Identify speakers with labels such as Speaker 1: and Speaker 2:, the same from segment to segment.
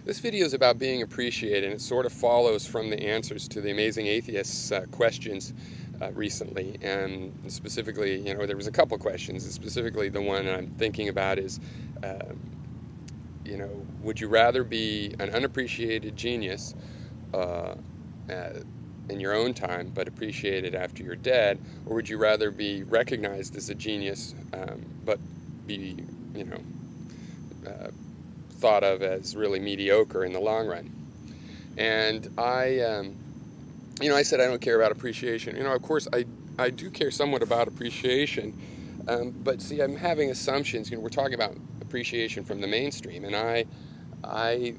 Speaker 1: This video is about being appreciated, and it sort of follows from the answers to the Amazing Atheists questions recently. And specifically, there was a couple questions, and specifically the one I'm thinking about is, uh, would you rather be an unappreciated genius uh, uh, in your own time, but appreciated after you're dead, or would you rather be recognized as a genius, but be, you know, uh, thought of as really mediocre in the long run? And I said I don't care about appreciation. Of course, I do care somewhat about appreciation, but see, I'm having assumptions. We're talking about appreciation from the mainstream, and I, I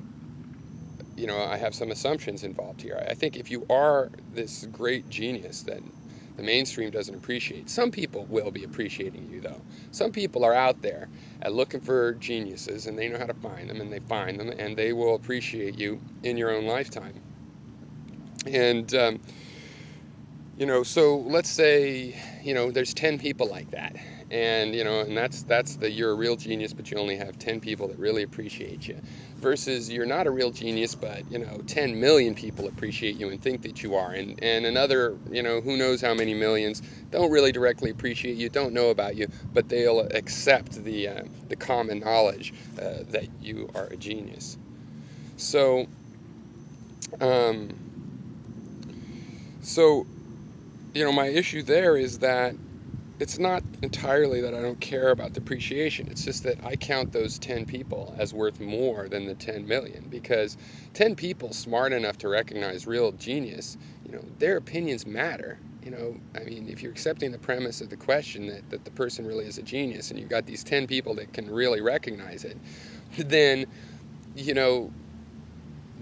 Speaker 1: have some assumptions involved here. I think if you are this great genius that the mainstream doesn't appreciate, some people will be appreciating you, though. Some people are out there looking for geniuses, and they know how to find them, and they find them, and they will appreciate you in your own lifetime. And so let's say there's 10 people like that, and that's the you're a real genius, but you only have 10 people that really appreciate you, versus you're not a real genius, but 10 million people appreciate you and think that you are, and another who knows how many millions don't really directly appreciate you, don't know about you, but they'll accept the common knowledge that you are a genius. So um, so my issue there is that it's not entirely that I don't care about the appreciation. It's just that I count those 10 people as worth more than the 10 million, because 10 people smart enough to recognize real genius, their opinions matter. I mean, if you're accepting the premise of the question that the person really is a genius, and you've got these 10 people that can really recognize it, then,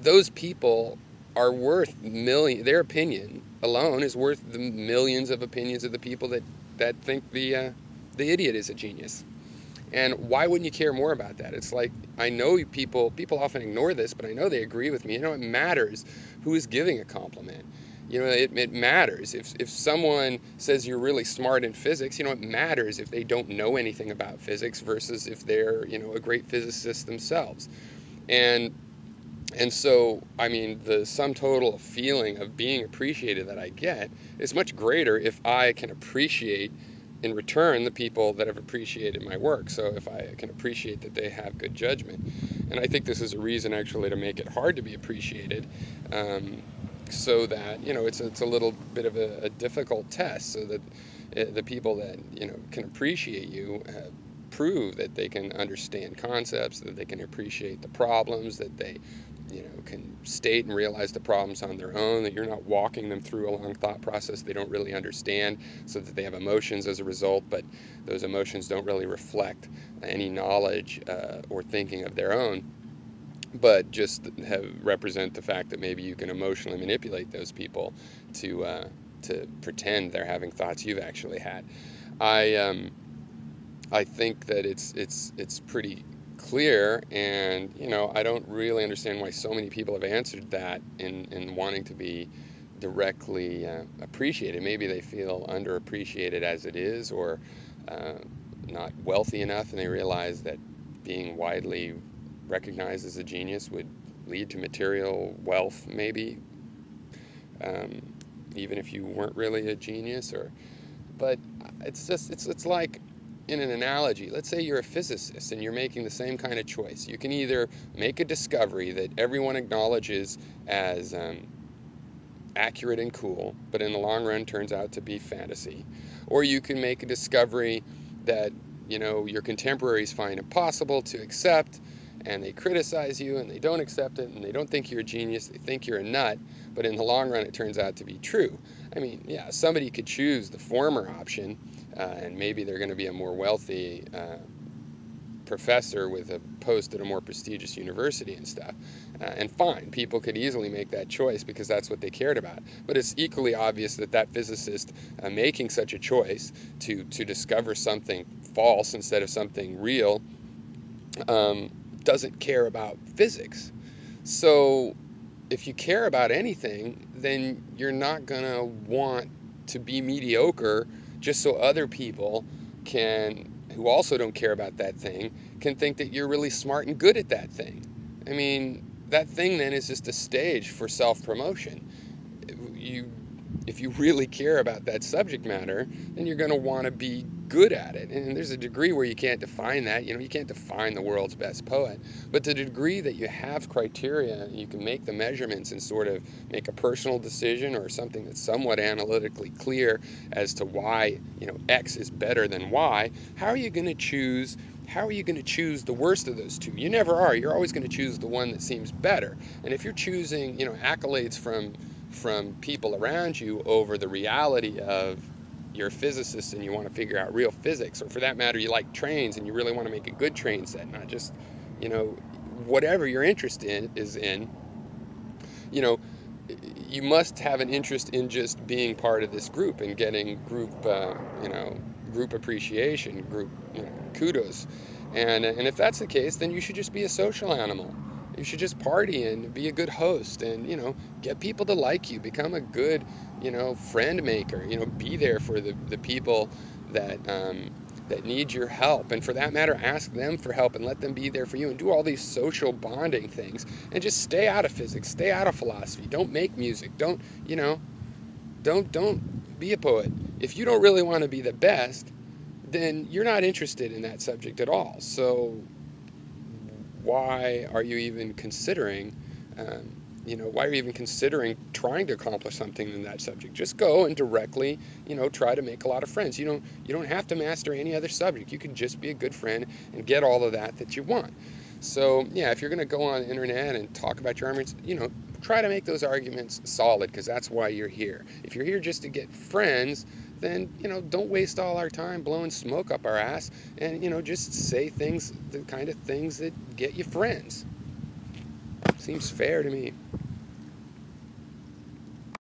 Speaker 1: those people are worth their opinion alone is worth the millions of opinions of the people that think the idiot is a genius. And why wouldn't you care more about that? It's like, I know people often ignore this, but I know they agree with me. It matters who is giving a compliment. It matters if someone says you're really smart in physics. It matters if they don't know anything about physics versus if they're a great physicist themselves. And so, I mean, the sum total feeling of being appreciated that I get is much greater if I can appreciate in return the people that have appreciated my work. So if I can appreciate that they have good judgment. And I think this is a reason actually to make it hard to be appreciated, so that, it's a little bit of a difficult test, so that the people that, can appreciate you prove that they can understand concepts, that they can appreciate the problems, that they can state and realize the problems on their own, that you're not walking them through a long thought process they don't really understand, so that they have emotions as a result, but those emotions don't really reflect any knowledge or thinking of their own, but just represent the fact that maybe you can emotionally manipulate those people to pretend they're having thoughts you've actually had. I think that it's pretty clear, and I don't really understand why so many people have answered that in wanting to be directly appreciated. Maybe they feel underappreciated as it is, or not wealthy enough, and they realize that being widely recognized as a genius would lead to material wealth, maybe, um, even if you weren't really a genius. But it's like, in an analogy, let's say you're a physicist and you're making the same kind of choice. You can either make a discovery that everyone acknowledges as accurate and cool, but in the long run turns out to be fantasy, or you can make a discovery that your contemporaries find impossible to accept, and they criticize you, and they don't accept it, and they don't think you're a genius, they think you're a nut, but in the long run it turns out to be true. I mean, yeah, somebody could choose the former option, and maybe they're going to be a more wealthy professor with a post at a more prestigious university and stuff. And fine, people could easily make that choice because that's what they cared about. But it's equally obvious that that physicist making such a choice to discover something false instead of something real doesn't care about physics. So if you care about anything, then you're not going to want to be mediocre just so other people who also don't care about that thing, can think that you're really smart and good at that thing. I mean, that thing then is just a stage for self-promotion. If you really care about that subject matter, then you're going to want to be good at it. And there's a degree where you can't define that. You can't define the world's best poet. But to the degree that you have criteria, you can make the measurements and sort of make a personal decision or something that's somewhat analytically clear as to why, X is better than Y. How are you going to choose? How are you going to choose the worst of those two? You never are. You're always going to choose the one that seems better. And if you're choosing, accolades from people around you over the reality of you're a physicist and you want to figure out real physics, or for that matter, you like trains and you really want to make a good train set, not just, whatever your interest is in, you know, you must have an interest in just being part of this group and getting group appreciation, group, kudos. And if that's the case, then you should just be a social animal. You should just party and be a good host and, get people to like you, become a good, friend maker, be there for the people that need your help. And for that matter, ask them for help and let them be there for you and do all these social bonding things and just stay out of physics, stay out of philosophy. Don't make music. Don't be a poet. If you don't really want to be the best, then you're not interested in that subject at all. So why are you even considering, trying to accomplish something in that subject? Just go and directly, try to make a lot of friends. You don't have to master any other subject. You can just be a good friend and get all of that you want. So yeah, if you're going to go on the internet and talk about your arguments, try to make those arguments solid, because that's why you're here. If you're here just to get friends, then, don't waste all our time blowing smoke up our ass and, just say things, the kind of things that get you friends. Seems fair to me.